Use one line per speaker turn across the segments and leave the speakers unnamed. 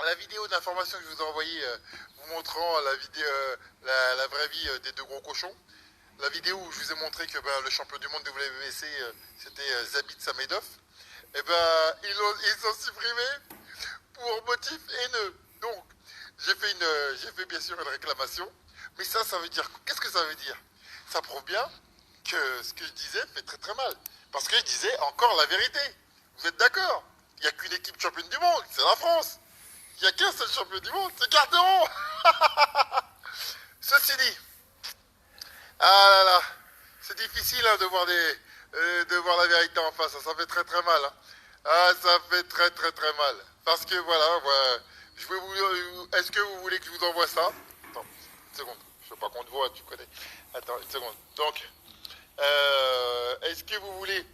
la vidéo d'information que je vous ai envoyée, vous montrant la vidéo, la vraie vie des deux gros cochons. La vidéo où je vous ai montré que ben, le champion du monde WBC, c'était Zabit Samedov. Et ben, ils ont supprimé pour motif haineux. Donc, j'ai fait bien sûr une réclamation. Mais ça veut dire, qu'est-ce que ça veut dire? Ça prouve bien que ce que je disais fait très très mal. Parce que je disais encore la vérité. Vous êtes d'accord? Il n'y a qu'une équipe championne du monde, c'est la France. Il n'y a qu'un seul champion du monde, c'est Carteron. Ceci dit, ah là là, c'est difficile hein, de voir la vérité en face. Ça fait très très mal. Hein. Ah, ça fait très très très mal. Parce que voilà, je vais vous. Est-ce que vous voulez que je vous envoie ça? Attends, une seconde. Je veux pas qu'on te voit, tu connais. Attends, une seconde. Donc, est-ce que vous voulez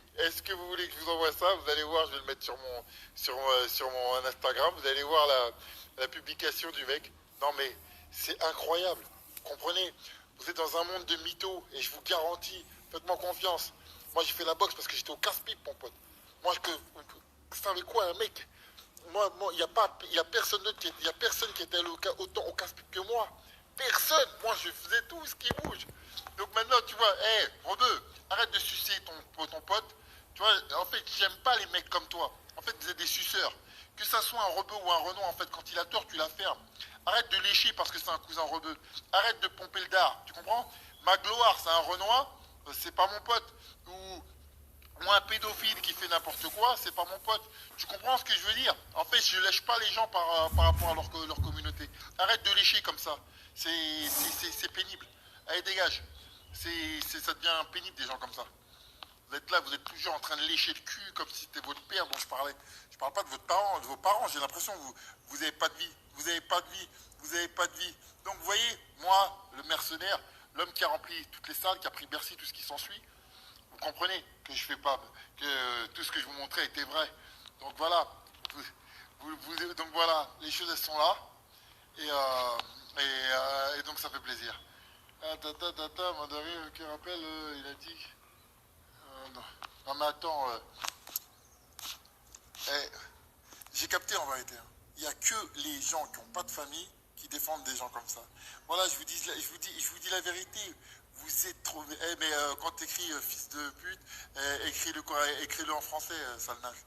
que je vous envoie ça? Vous allez voir, je vais le mettre sur mon Instagram. Vous allez voir la publication du mec. Non mais c'est incroyable. Vous comprenez? Vous êtes dans un monde de mythos et je vous garantis, faites-moi confiance. Moi j'ai fait la boxe parce que j'étais au casse-pipe, mon pote. Moi vous savez quoi, un mec? Moi, il y a personne d'autre, il y a personne qui était autant au casse-pipe que moi. Personne. Moi, je faisais tout ce qui bouge. Donc maintenant, tu vois, hé, Rebeu, arrête de sucer ton pote. Tu vois, en fait, j'aime pas les mecs comme toi. En fait, vous êtes des suceurs. Que ça soit un Rebeu ou un Renault, en fait, quand il a tort, tu la fermes. Arrête de lécher parce que c'est un cousin Rebeu. Arrête de pomper le dard. Tu comprends? Magloire, c'est un Renoir, c'est pas mon pote. Ou un pédophile qui fait n'importe quoi, c'est pas mon pote. Tu comprends ce que je veux dire? En fait, je lèche pas les gens par rapport à leur communauté. Arrête de lécher comme ça. C'est pénible. Allez, dégage. Ça devient pénible des gens comme ça. Vous êtes là, vous êtes toujours en train de lécher le cul comme si c'était votre père dont je parlais. Je parle pas de vos parents. J'ai l'impression que vous avez pas de vie. Vous avez pas de vie. Vous avez pas de vie. Donc vous voyez, moi, le mercenaire, l'homme qui a rempli toutes les salles, qui a pris Bercy, tout ce qui s'ensuit, vous comprenez que je fais pas, que tout ce que je vous montrais était vrai. Donc voilà, donc voilà, les choses elles sont là et donc ça fait plaisir. Ah, Mandarin, qui rappelle, il a dit. Non. Non mais attends, eh, j'ai capté en vérité. Hein. Il n'y a que les gens qui n'ont pas de famille qui défendent des gens comme ça. Voilà, je vous dis la vérité. Vous êtes trop. Eh, mais quand tu écris fils de pute, écris-le en français, sale naze.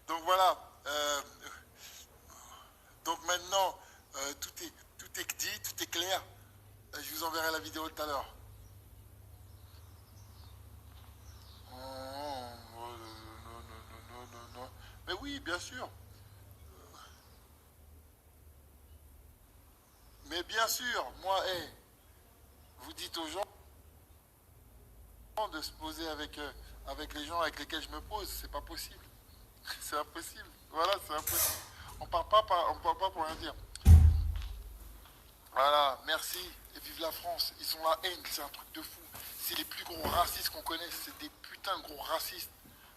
Donc voilà. Donc maintenant, tout est dit, tout est clair. Je vous enverrai la vidéo tout à l'heure. Oh, non, non, non, non, non. Mais oui, bien sûr. Mais bien sûr, moi, hey, vous dites aux gens de se poser avec les gens avec lesquels je me pose. C'est pas possible. C'est impossible. Voilà, c'est impossible. On parle pas pour rien dire. Voilà, merci. Et vive la France. Ils ont la haine, c'est un truc de fou. C'est les plus gros racistes qu'on connaisse. C'est des putains de gros racistes.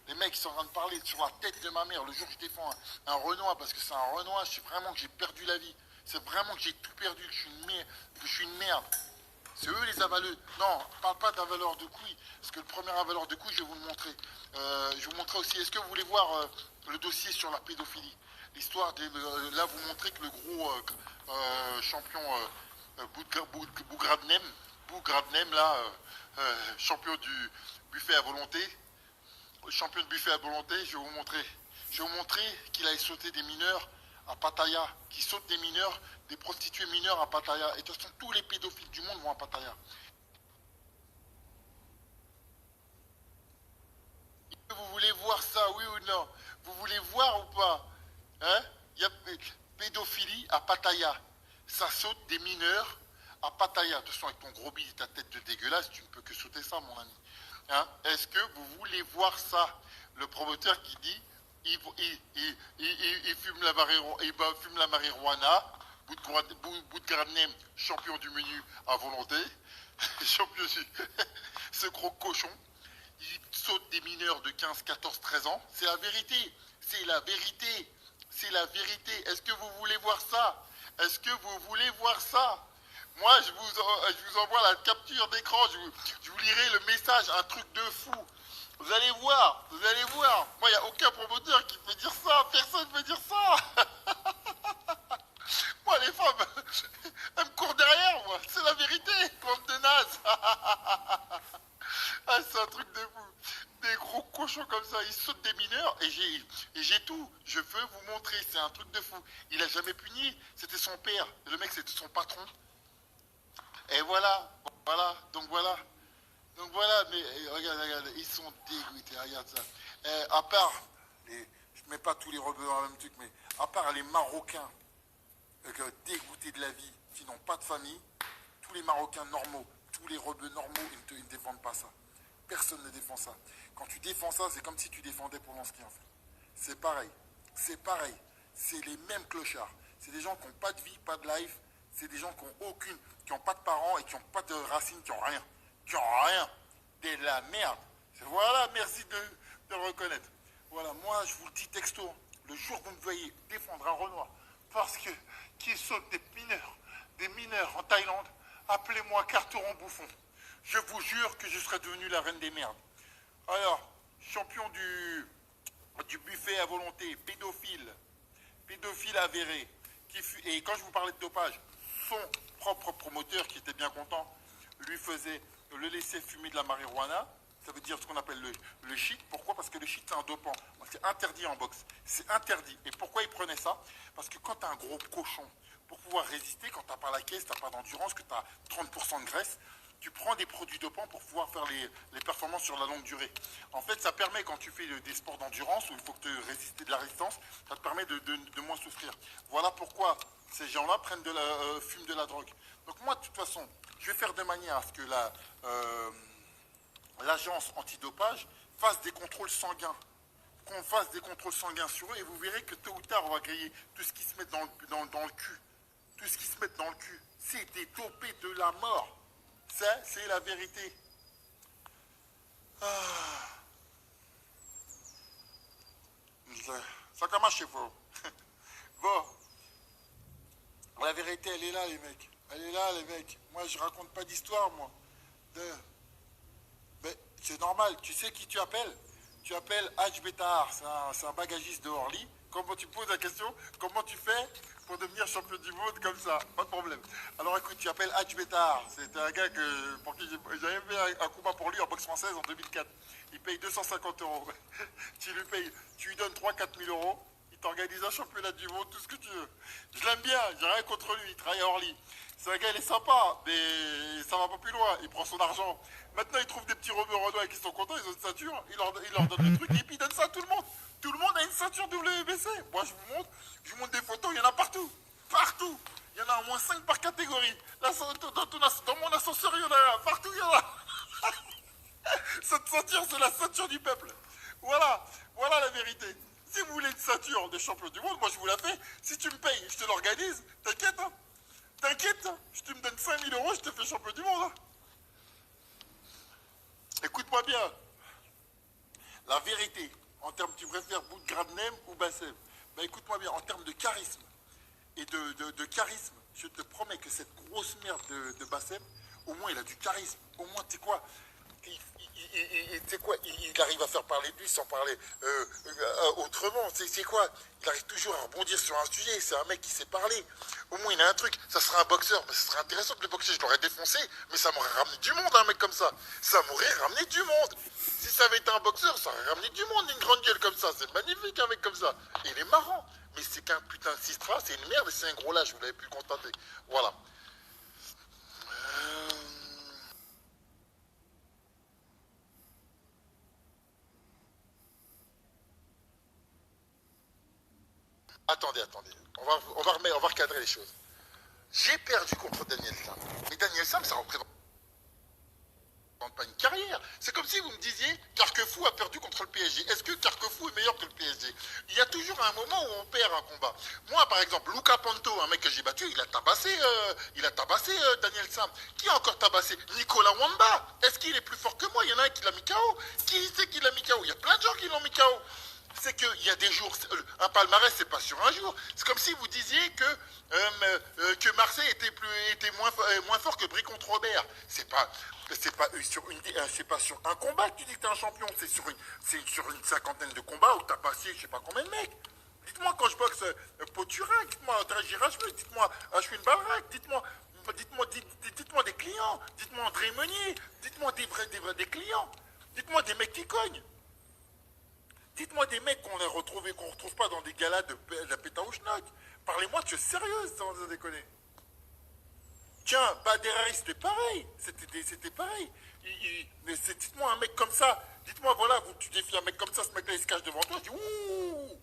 Les mecs qui sont en train de parler sur la tête de ma mère. Le jour que je défends un Renoir parce que c'est un Renoir, je sais vraiment que j'ai perdu la vie. C'est vraiment que j'ai tout perdu, que je suis une merde. C'est eux les avaleux. Non, je parle pas d'avaleur de couilles. Parce que le premier avaleur de couilles, je vais vous le montrer. Je vais vous montrer aussi. Est-ce que vous voulez voir le dossier sur la pédophilie? L'histoire, là, vous montrez que le gros champion Bougradnem, là, champion du buffet à volonté, champion de buffet à volonté, je vais vous montrer qu'il a sauté des mineurs à Pattaya, qui saute des mineurs, des prostituées mineures à Pattaya. Et de toute façon, tous les pédophiles du monde vont à Pattaya. Vous voulez voir ça, oui ou non? Vous voulez voir ou pas? Hein? Il y a pédophilie à Pattaya. Ça saute des mineurs à Pattaya. De toute façon, avec ton gros bide et ta tête de dégueulasse, tu ne peux que sauter ça, mon ami. Hein? Est-ce que vous voulez voir ça? Le promoteur qui dit il fume la marijuana, bout de Gradnem, champion du menu à volonté, champion du... ce gros cochon, il saute des mineurs de 15, 14, 13 ans. C'est la vérité. C'est la vérité. C'est la vérité. Est-ce que vous voulez voir ça? Est-ce que vous voulez voir ça? Moi, je vous envoie la capture d'écran. Je vous lirai le message. Un truc de fou. Vous allez voir. Vous allez voir. Moi, il n'y a aucun promoteur qui peut dire ça. Personne ne peut dire ça. mineur et j'ai tout. Je veux vous montrer, c'est un truc de fou. Il a jamais puni, c'était son père. Le mec, c'était son patron. Et voilà, voilà, donc voilà. Donc voilà, mais regarde, regarde, ils sont dégoûtés, regarde ça. À part, je mets pas tous les rebeux dans le même truc, mais à part les Marocains dégoûtés de la vie, qui n'ont pas de famille, tous les Marocains normaux, tous les rebeux normaux, ils ne défendent pas ça. Personne ne défend ça. Quand tu défends ça, c'est comme si tu défendais Polanski en fait. C'est pareil. C'est pareil. C'est les mêmes clochards. C'est des gens qui n'ont pas de vie, pas de life. C'est des gens qui n'ont aucune, qui n'ont pas de parents et qui n'ont pas de racines, qui n'ont rien. Qui n'ont rien. De la merde. Voilà, merci de le reconnaître. Voilà, moi je vous le dis texto. Le jour que vous me voyez défendre un Renoir parce que qu'il saute des mineurs en Thaïlande, appelez-moi Carteron Bouffon. Je vous jure que je serai devenu la reine des merdes. Alors, champion du buffet à volonté, pédophile avéré, et quand je vous parlais de dopage, son propre promoteur, qui était bien content, le laissait fumer de la marijuana. Ça veut dire ce qu'on appelle le shit. Pourquoi? Parce que le shit, c'est un dopant. C'est interdit en boxe. C'est interdit. Et pourquoi il prenait ça? Parce que quand tu as un gros cochon, pour pouvoir résister, quand tu n'as pas la caisse, tu n'as pas d'endurance, que tu as 30% de graisse, tu prends des produits dopants pour pouvoir faire les performances sur la longue durée. En fait, ça permet, quand tu fais des sports d'endurance, où il faut que tu résistes de la résistance, ça te permet de moins souffrir. Voilà pourquoi ces gens-là fument de la drogue. Donc moi, de toute façon, je vais faire de manière à ce que l'agence antidopage fasse des contrôles sanguins. Qu'on fasse des contrôles sanguins sur eux, et vous verrez que tôt ou tard, on va griller tout ce qui se met dans le cul. Tout ce qui se met dans le cul. C'est des dopés de la mort. Ça, c'est la vérité. Ah. Ça commence chez vous. Bon. La vérité, elle est là, les mecs. Elle est là, les mecs. Moi, je raconte pas d'histoire, moi. Mais c'est normal. Tu sais qui tu appelles? Tu appelles Hadj Betahar. C'est un bagagiste de Orly. Comment tu poses la question? Comment tu fais pour devenir champion du monde comme ça? Pas de problème. Alors écoute, tu appelles Hadj Betahar. C'est un gars pour qui j'avais fait un combat pour lui en boxe française en 2004. Il paye 250 euros. Tu lui donnes 3-4 000 euros. Il t'organise un championnat du monde, tout ce que tu veux. Je l'aime bien, j'ai rien contre lui. Il travaille à Orly. C'est un gars, il est sympa, mais ça va pas plus loin. Il prend son argent. Maintenant, il trouve des petits rebeux renois qui sont contents, ils ont une ceinture. Il leur donne le truc et puis il donne ça à tout le monde. Tout le monde a une ceinture WBC. Moi, je vous montre des photos, il y en a partout. Partout. Il y en a au moins 5 par catégorie. Là, dans mon ascenseur, il y en a partout, il y en a. Cette ceinture, c'est la ceinture du peuple. Voilà, voilà la vérité. Si vous voulez une ceinture de champion du monde, moi je vous la fais. Si tu me payes, je te l'organise. T'inquiète, hein. T'inquiète, hein. Tu me donnes 5 000 euros, je te fais champion du monde. Hein. Écoute-moi bien. La vérité, en termes, tu préfères Boudgradnem ou Bassem? Ben écoute-moi bien, en termes de charisme et de charisme, je te promets que cette grosse merde de Bassem, au moins il a du charisme. Au moins, tu sais quoi, il arrive à faire parler de lui sans parler autrement. C'est quoi? Il arrive toujours à rebondir sur un sujet. C'est un mec qui sait parler. Au moins, il a un truc. Ça serait un boxeur. Mais ce serait intéressant de le boxer. Je l'aurais défoncé. Mais ça m'aurait ramené du monde, un mec comme ça. Ça m'aurait ramené du monde. Si ça avait été un boxeur, ça aurait ramené du monde. Une grande gueule comme ça. C'est magnifique, un mec comme ça. Et il est marrant. Mais c'est qu'un putain de sistra. C'est une merde et c'est un gros lâche. Vous l'avez pu le constater. Voilà. Attendez. On va recadrer les choses. J'ai perdu contre Daniel Sam. Mais Daniel Sam, ça représente pas une carrière. C'est comme si vous me disiez Carquefou a perdu contre le PSG. Est-ce que Carquefou est meilleur que le PSG? Il y a toujours un moment où on perd un combat. Moi, par exemple, Luca Panto, un mec que j'ai battu, il a tabassé Daniel Sam. Qui a encore tabassé? Nicolas Wamba. Est-ce qu'il est plus fort que moi? Il y en a un qui l'a mis KO. Qui c'est qui l'a mis KO? Il y a plein de gens qui l'ont mis KO. C'est qu'il y a des jours, un palmarès, c'est pas sur un jour. C'est comme si vous disiez que Marseille était moins fort que Brie contre Robert. C'est pas sur un combat que tu dis que t'es un champion. C'est sur une cinquantaine de combats où t'as passé je sais pas combien de mecs. Dites-moi quand je boxe Poturin, dites-moi Traji Rajmus, dites-moi Ashwin Balrak, dites-moi des clients, dites-moi André Meunier, dites-moi des clients, dites-moi des mecs qui cognent. Dites-moi des mecs qu'on a retrouvés, qu'on retrouve pas dans des galas de la péta au schnock. Parlez-moi de choses sérieuses, sans déconner. Tiens, Bader c'était pareil. C'était pareil. Mais dites-moi un mec comme ça. Dites-moi, voilà, tu défies un mec comme ça, ce mec-là, il se cache devant toi. Je dis, ouh.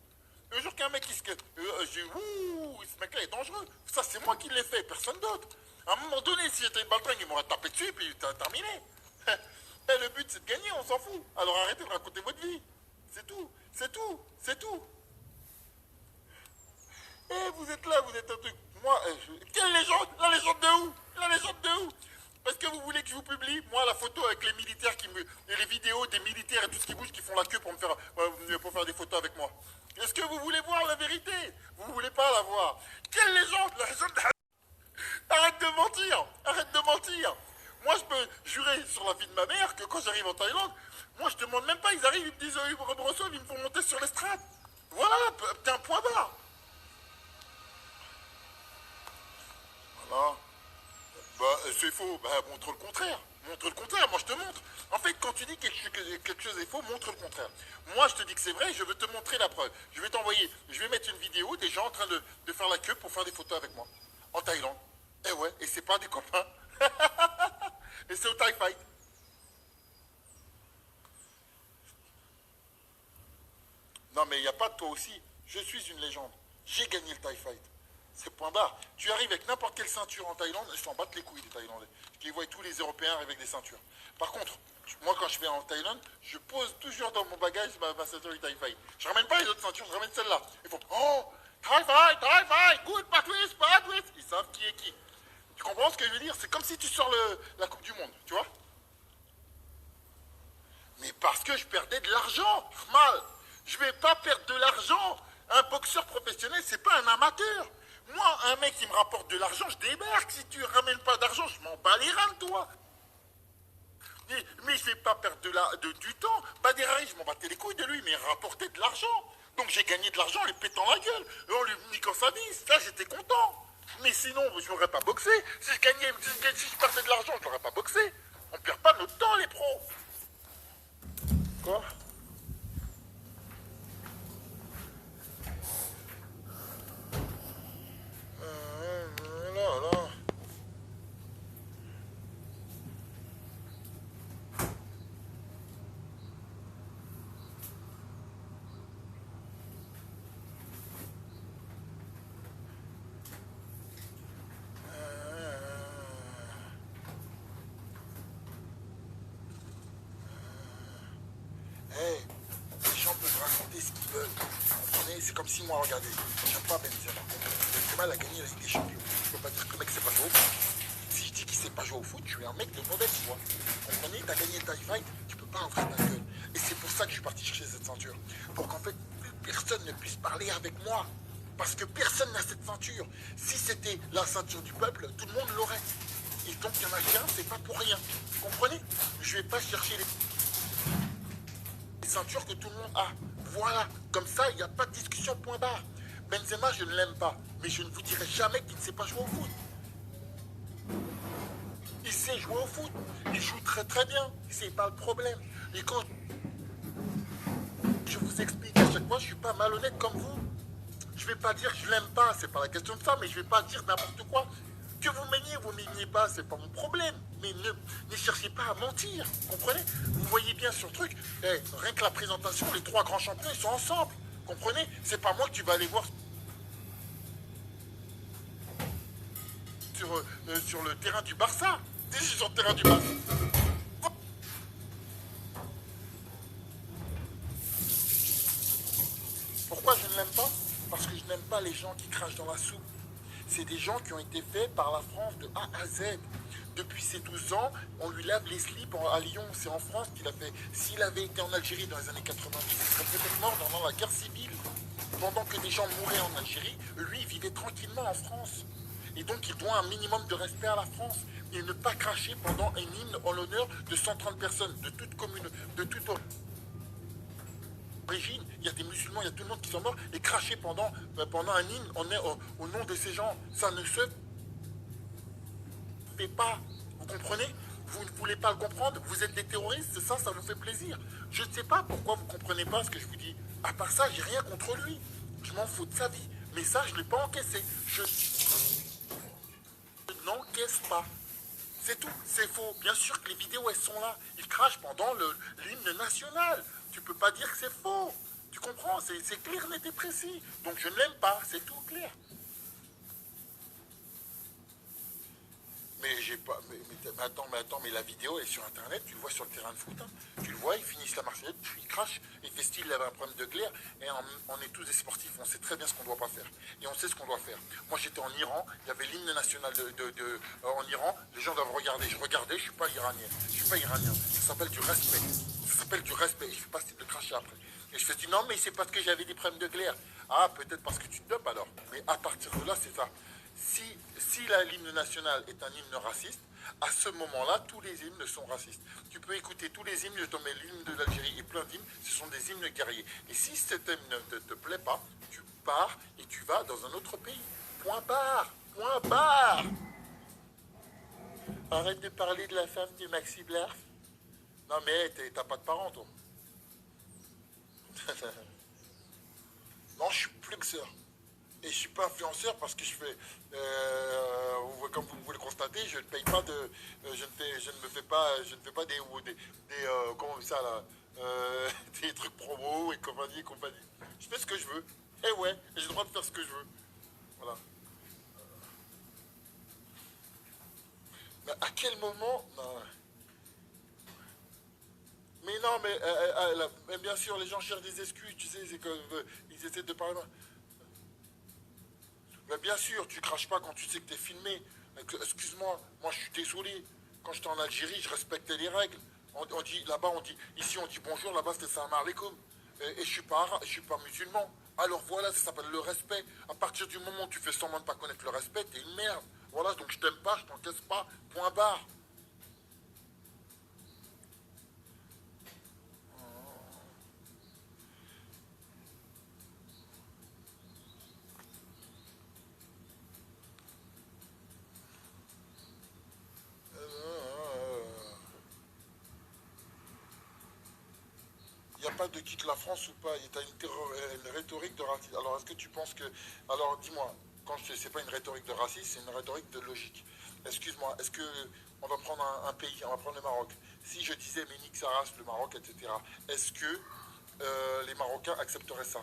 Le jour qu'un mec, il se cache, je dis, ouh, ce mec-là est dangereux. Ça, c'est moi qui l'ai fait, personne d'autre. À un moment donné, si j'étais une baltringue, il m'aurait tapé dessus, puis t'as terminé. Et le but, c'est de gagner, on s'en fout. Alors arrêtez de raconter votre vie. C'est tout, c'est tout, c'est tout. Eh, vous êtes là, vous êtes un truc. Moi, quelle légende? La légende de où? La légende de où? Parce que vous voulez que je vous publie, moi, la photo avec les militaires et les vidéos des militaires et tout ce qui bouge qui font la queue pour faire des photos avec moi. Est-ce que vous voulez voir la vérité? Vous voulez pas la voir? Quelle légende? La légende de... Arrête de mentir! Arrête de mentir! Moi, je peux jurer sur la vie de ma mère que quand j'arrive en Thaïlande, moi, je demande même pas, ils arrivent, ils me disent, ils me reçoivent, ils me font monter sur l'estrade. Voilà, t'es un point barre. Voilà. Bah, c'est faux. Bah, montre le contraire. Montre le contraire. Moi, je te montre. En fait, quand tu dis que quelque chose est faux, montre le contraire. Moi, je te dis que c'est vrai, je veux te montrer la preuve. Je vais t'envoyer, je vais mettre une vidéo des gens en train de faire la queue pour faire des photos avec moi. En Thaïlande. Eh ouais, et c'est pas des copains. Et c'est au Thai Fight. Non, mais il n'y a pas de toi aussi. Je suis une légende. J'ai gagné le Thai Fight. C'est point barre. Tu arrives avec n'importe quelle ceinture en Thaïlande, je t'en batte les couilles des Thaïlandais. Qui voient tous les Européens arriver avec des ceintures. Par contre, moi quand je vais en Thaïlande, je pose toujours dans mon bagage ma ceinture du Thai Fight. Je ramène pas les autres ceintures, je ramène celle-là. Ils font oh, Thai Fight, good, Patrice. Ils savent qui est qui. Tu comprends ce que je veux dire? C'est comme si tu sors la Coupe du Monde, tu vois? Mais parce que je perdais de l'argent, mal. Je vais pas perdre de l'argent. Un boxeur professionnel, c'est pas un amateur. Moi, un mec qui me rapporte de l'argent, je débarque. Si tu ramènes pas d'argent, je m'en bats les reins de toi. Mais je vais pas perdre du temps. Baderari, je m'en battais les couilles de lui, mais il rapportait de l'argent. Donc j'ai gagné de l'argent en lui pétant la gueule, en lui niquant sa vie. Ça, j'étais content. Mais sinon, je n'aurais pas boxé. Si je perdais de l'argent, je n'aurais pas boxé. On perd pas notre temps, les pros. Quoi? Là, là. Hey, les gens peuvent raconter ce qu'ils veulent. Vous comprenez? C'est comme si moi, regardez, j'aime pas Benzema. Benzema, il a gagné la Ligue des Champions. Je peux pas dire que le mec sait pas jouer au foot. Si je dis qu'il sait pas jouer au foot, je suis un mec de mauvaise foi. Vous comprenez? T'as gagné le Thai Fight, tu peux pas ouvrir ta gueule. Et c'est pour ça que je suis parti chercher cette ceinture. Pour qu'en fait, plus personne ne puisse parler avec moi. Parce que personne n'a cette ceinture. Si c'était la ceinture du peuple, tout le monde l'aurait. Et donc, il y en a qu'un, c'est pas pour rien. Vous comprenez? Je vais pas chercher les ceintures que tout le monde a. Voilà, comme ça, il n'y a pas de discussion, point barre. Benzema, je ne l'aime pas, mais je ne vous dirai jamais qu'il ne sait pas jouer au foot. Il sait jouer au foot, il joue très très bien, c'est pas le problème. Et quand je vous explique à chaque fois, je ne suis pas malhonnête comme vous. Je vais pas dire que je l'aime pas, c'est pas la question de ça, mais je vais pas dire n'importe quoi. Que vous m'aimiez pas, c'est pas mon problème. Mais ne cherchez pas à mentir, comprenez? Vous voyez bien sur le truc, rien que la présentation, les trois grands champions, ils sont ensemble, comprenez? C'est pas moi que tu vas aller voir sur le terrain du Barça. Déjà sur le terrain du Barça. Pourquoi je ne l'aime pas? Parce que je n'aime pas les gens qui crachent dans la soupe. C'est des gens qui ont été faits par la France de A à Z. Depuis ses 12 ans, on lui lave les slips à Lyon. C'est en France qu'il a fait. S'il avait été en Algérie dans les années 90, il serait peut-être mort pendant la guerre civile. Pendant que des gens mouraient en Algérie, lui, il vivait tranquillement en France. Et donc, il doit un minimum de respect à la France. Et ne pas cracher pendant un hymne en l'honneur de 130 personnes, de toute commune, de toute origine. Il y a des musulmans, il y a tout le monde qui sont morts et cracher pendant un hymne au nom de ces gens. Ça ne se fait pas. Vous comprenez? Vous ne voulez pas le comprendre? Vous êtes des terroristes, c'est ça, ça vous fait plaisir. Je ne sais pas pourquoi vous ne comprenez pas ce que je vous dis. À part ça, j'ai rien contre lui. Je m'en fous de sa vie. Mais ça, je ne l'ai pas encaissé. Je n'encaisse pas. C'est tout, c'est faux. Bien sûr que les vidéos, elles sont là. Il crache pendant l'hymne national. Tu peux pas dire que c'est faux. Tu comprends? C'est clair, net et précis. Donc je ne l'aime pas, c'est tout clair. Mais j'ai pas. Mais la vidéo est sur internet, tu le vois sur le terrain de foot. Hein. Tu le vois, ils finissent la Marseillaise, puis ils crachent. Et Festil, il avait un problème de glaire. Et on est tous des sportifs, on sait très bien ce qu'on ne doit pas faire. Et on sait ce qu'on doit faire. Moi j'étais en Iran, il y avait l'hymne national en Iran, les gens doivent regarder. Je regardais, je suis pas iranien. Je suis pas iranien. Ça s'appelle du respect. Ça s'appelle du respect. Je fais pas style de cracher après. Et je fais non mais c'est parce que j'avais des problèmes de glaire. Ah peut-être parce que tu te dopes alors. Mais à partir de là, c'est ça. Si l'hymne national est un hymne raciste, à ce moment-là, tous les hymnes sont racistes. Tu peux écouter tous les hymnes, je te mets l'hymne de l'Algérie et plein d'hymnes, ce sont des hymnes guerriers. Et si cet hymne ne te plaît pas, tu pars et tu vas dans un autre pays. Point barre. Point barre. Arrête de parler de la femme de Maxi Blarf. Non mais t'as pas de parents, toi. Non, je suis plus que ça. Et je suis pas influenceur parce que je fais, comme vous pouvez le constater, je ne paye pas de, je ne me fais pas, je ne fais pas comment on dit ça là, des trucs promo et compagnie et compagnie. Je fais ce que je veux. Et ouais, j'ai le droit de faire ce que je veux. Voilà. Mais à quel moment, non. Mais non, mais bien sûr, les gens cherchent des excuses, tu sais, c'est que ils essaient de parler. Mais bien sûr, tu craches pas quand tu sais que t'es filmé. Excuse-moi, moi je suis désolé. Quand j'étais en Algérie, je respectais les règles. On dit là-bas, ici on dit bonjour, là-bas c'était salam alaikum. Et je suis pas musulman. Alors voilà, ça s'appelle le respect. À partir du moment où tu fais semblant de pas connaître le respect, t'es une merde. Voilà, donc je t'aime pas, je t'encaisse pas. Point barre. Il n'y a pas de quitte la France ou pas. Tu as une rhétorique de racisme. Alors, est-ce que tu penses que... Alors, dis-moi, quand je c'est pas une rhétorique de racisme, c'est une rhétorique de logique. Excuse-moi, est-ce que on va prendre un pays, on va prendre le Maroc. Si je disais, mais nique sa race, le Maroc, etc., est-ce que les Marocains accepteraient ça?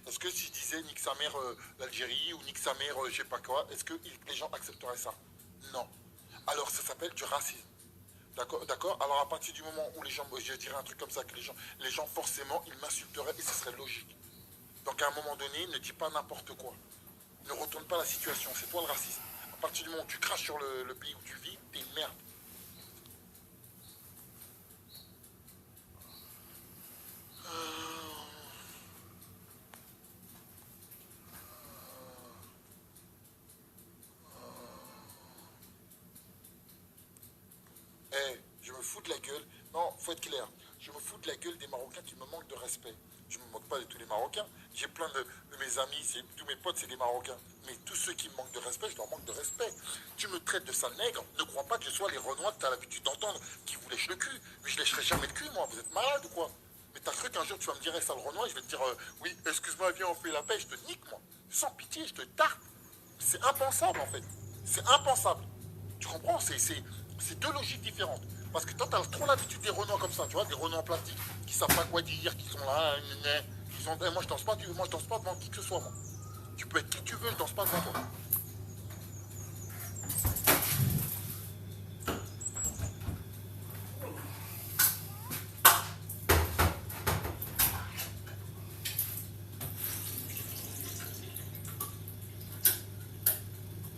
Est-ce que si je disais nique sa mère l'Algérie ou nique sa mère je sais pas quoi, est-ce que les gens accepteraient ça? Non. Alors, ça s'appelle du racisme. D'accord, d'accord. Alors à partir du moment où les gens, je dirais un truc comme ça, que les gens forcément, ils m'insulteraient et ce serait logique. Donc à un moment donné, ne dis pas n'importe quoi. Ne retourne pas la situation, c'est toi le raciste. À partir du moment où tu craches sur le pays où tu vis, t'es une merde. Eh, je me fous de la gueule. Non, faut être clair. Je me fous de la gueule des Marocains qui me manquent de respect. Je ne me moque pas de tous les Marocains. J'ai plein de mes amis, tous mes potes, c'est des Marocains. Mais tous ceux qui me manquent de respect, je leur manque de respect. Tu me traites de sale nègre, ne crois pas que je sois les Renois que tu as l'habitude d'entendre, qui vous lèchent le cul. Mais je lècherai jamais le cul, moi. Vous êtes malade ou quoi? Mais t'as cru qu'un jour tu vas me dire, sale Renoir, et je vais te dire, oui, excuse-moi, viens, on fait la paix, je te nique, moi. Sans pitié, je te tarte. C'est impensable, en fait. C'est impensable. Tu comprends? C'est deux logiques différentes. Parce que toi, t'as trop l'habitude des Renois comme ça, tu vois, des Renois en plastique, qui savent pas quoi dire, qui sont là, qui sont... moi, je danse pas, moi, je danse pas devant qui que ce soit, moi. Tu peux être qui tu veux, je danse pas devant toi.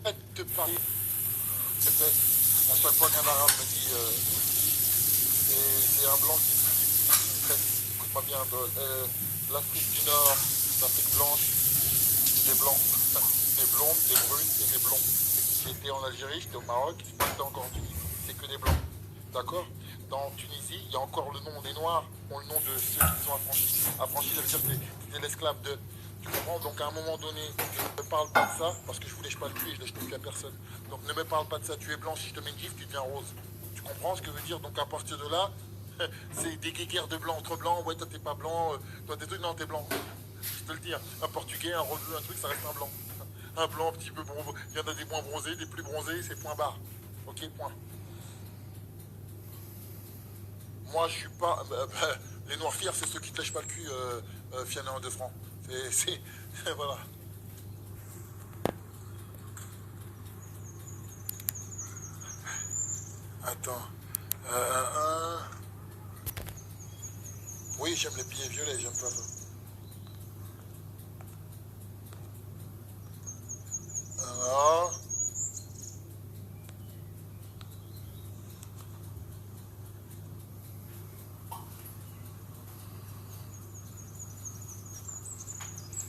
Arrête de parler. À chaque fois qu'un arabe me dit, c'est un blanc qui traite, écoute pas bien, l'Afrique du Nord, l'Afrique blanche, des blancs, des blondes, des brunes et des blonds. J'étais en Algérie, j'étais au Maroc, j'étais encore en Tunisie, c'est que des blancs. D'accord? Dans Tunisie, il y a encore le nom des Noirs, ont le nom de ceux qui les ont affranchis. Affranchis, ça veut dire que c'était l'esclave de. Tu comprends? Donc à un moment donné, je ne me parle pas de ça, parce que je vous lèche pas le cul et je lèche le cul à personne. Donc ne me parle pas de ça, tu es blanc, si je te mets une gifle, tu deviens rose. Tu comprends ce que veut dire? Donc à partir de là, C'est des guéguerres de blanc entre blancs. Ouais, toi t'es pas blanc. Toi t'es trucs, non, t'es blanc. Je te le dis, hein. Un portugais, un rebeu, un truc, ça reste un blanc. Un blanc un petit peu bronzé. Il y en a des moins bronzés, des plus bronzés, c'est point barre. Ok, point. Moi, je suis pas. Les noirs fiers, c'est ceux qui te lèchent pas le cul, Fianna de francs. C'est. Voilà. Attends. Un. Oui, j'aime les billets violets, j'aime pas ça. Alors.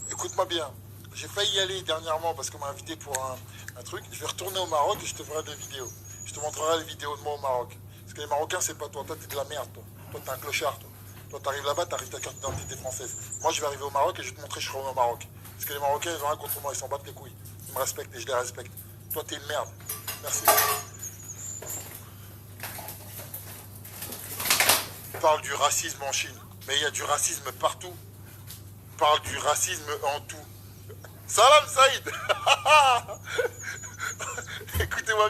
Écoute-moi bien. J'ai failli y aller dernièrement parce qu'on m'a invité pour un truc. Je vais retourner au Maroc et je te ferai des vidéos. Je te montrerai les vidéos de moi au Maroc. Parce que les Marocains, c'est pas toi. Toi, t'es de la merde, toi. Toi, t'es un clochard, toi. Toi, t'arrives là-bas, t'arrives ta carte d'identité française. Moi, je vais arriver au Maroc et je vais te montrer que je serai au Maroc. Parce que les Marocains, ils ont rien contre moi. Ils s'en battent les couilles. Ils me respectent et je les respecte. Toi, t'es une merde. Merci. On parle du racisme en Chine. Mais il y a du racisme partout. On parle du racisme en tout. Salam Saïd. Écoutez-moi bien.